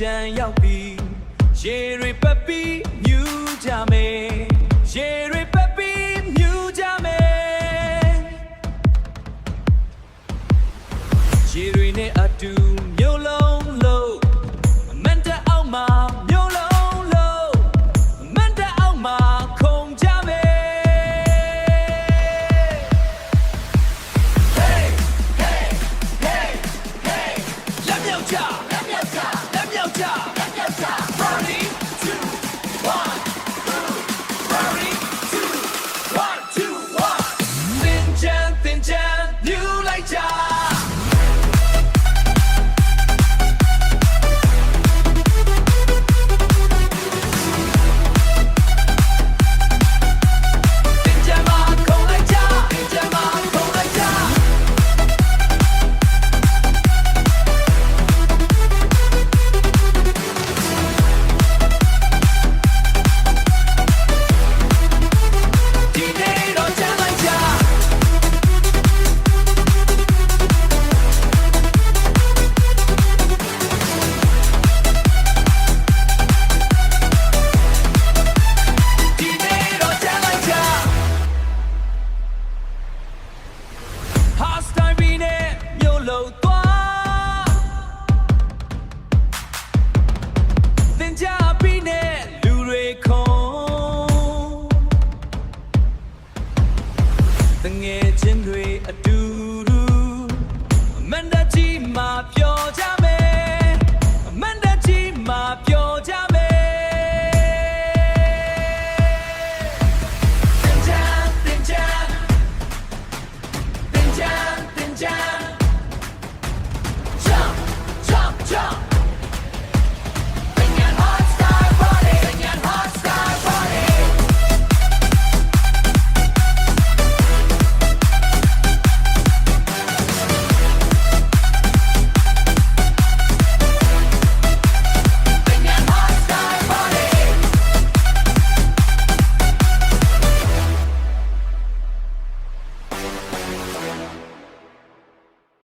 ချမ်းရောက်ပြီးရေတွေပတ်ပြီးမြူးကြမယ်ရေတွေပတ်ပြီးမြူးကြမယ်ရေတွေနဲ့အတူမျိုးလုံးလုံးအမန်တအောင်မှာမျိုးလုံးလုံးအမန်တအောင်မှာခုန်ကြမယ် Hey hey hey hey လက်မြောက်ကြ